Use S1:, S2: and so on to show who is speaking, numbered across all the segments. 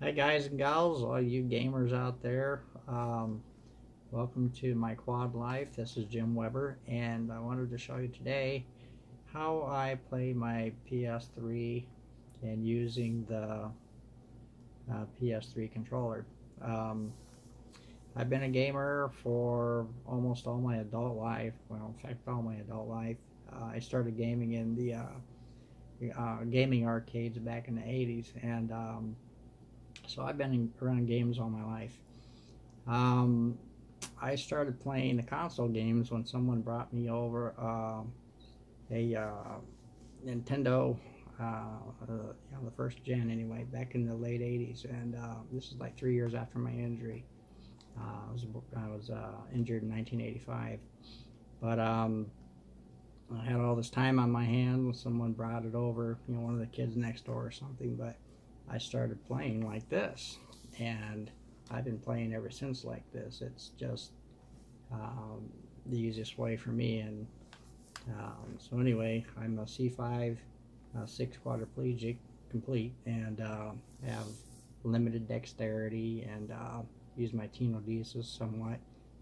S1: Hi guys and gals, all you gamers out there. Welcome to my quad life. This is Jim Weber, and I wanted to show you today how I play my PS3 and using the PS3 controller. Um, I've been a gamer for almost all my adult life. Well, in fact, all my adult life. I started gaming in the gaming arcades back in the 80s, and so I've been around games all my life. Um, I started playing the console games when someone brought me over a Nintendo, the first gen anyway, back in the late 80s. And this is like 3 years after my injury. I was injured in 1985. But I had all this time on my hands when someone brought it over, one of the kids next door or something. But I started playing like this, and I've been playing ever since like this. It's just the easiest way for me. And so anyway, I'm a C5-6 quadriplegic complete, and have limited dexterity, and use my tenodesis somewhat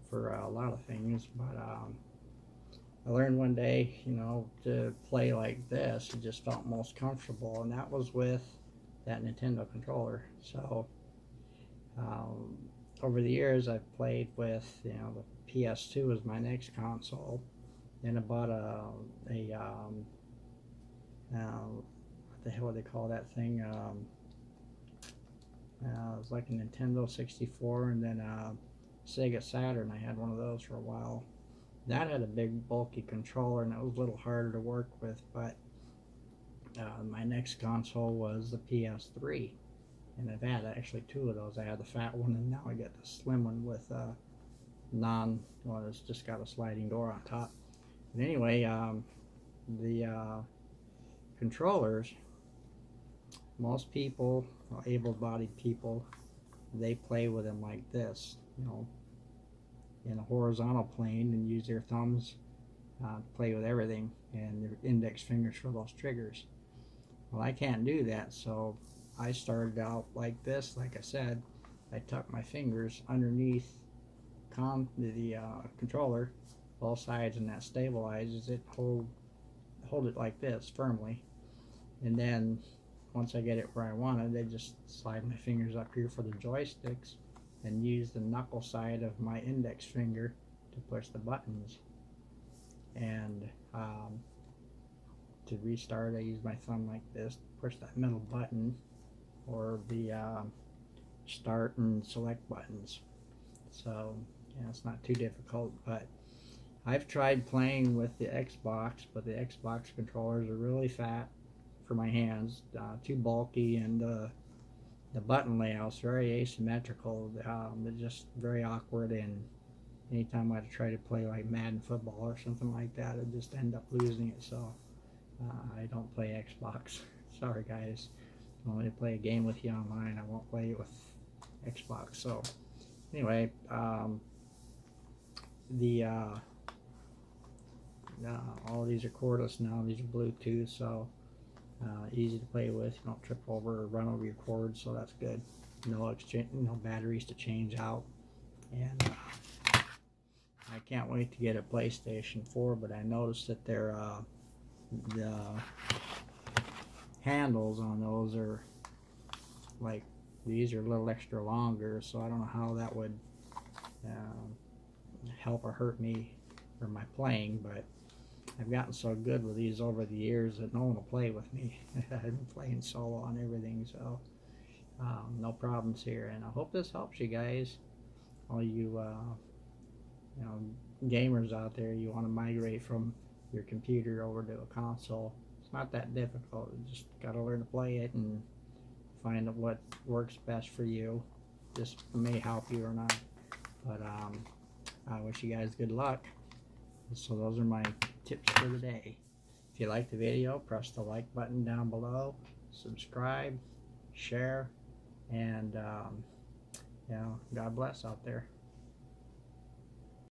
S1: for a lot of things. But I learned one day, to play like this. It just felt most comfortable, and that was with that Nintendo controller. So over the years, I've played with, the PS2 was my next console. Then I bought what the hell do they call that thing? It was like a Nintendo 64, and then Sega Saturn. I had one of those for a while. That had a big bulky controller, and it was a little harder to work with. But my next console was the PS3, and I've had actually two of those. I had the fat one, and now I get the slim one with it's just got a sliding door on top. But anyway, the controllers, most people, able-bodied people, they play with them like this, in a horizontal plane, and use their thumbs to play with everything, and their index fingers for those triggers. Well, I can't do that, so I started out like this. Like I said, I tuck my fingers underneath the controller, both sides, and that stabilizes it. Hold it like this firmly, and then once I get it where I want it, I just slide my fingers up here for the joysticks, and use the knuckle side of my index finger to push the buttons. And to restart, I use my thumb like this to push that middle button, or the start and select buttons. So yeah, it's not too difficult. But I've tried playing with the Xbox, but the Xbox controllers are really fat for my hands, too bulky, and the button layout's very asymmetrical. They're just very awkward, and anytime I try to play like Madden football or something like that, I just end up losing it. So I don't play Xbox. Sorry guys. I want to play a game with you online. I won't play it with Xbox. So anyway, all of these are cordless now. These are Bluetooth, so easy to play with. You don't trip over or run over your cords, so that's good. No batteries to change out. And I can't wait to get a PlayStation 4, but I noticed that the handles on those are like, these are a little extra longer, so I don't know how that would help or hurt me or my playing. But I've gotten so good with these over the years that no one will play with me. I've been playing solo on everything, so no problems here. And I hope this helps you guys, all you gamers out there. You want to migrate from your computer over to a console. It's not that difficult. You just got to learn to play it and find out what works best for you. This may help you or not, but I wish you guys good luck. So those are my tips for the day. If you like the video, press the like button down below, subscribe, share, and God bless out there.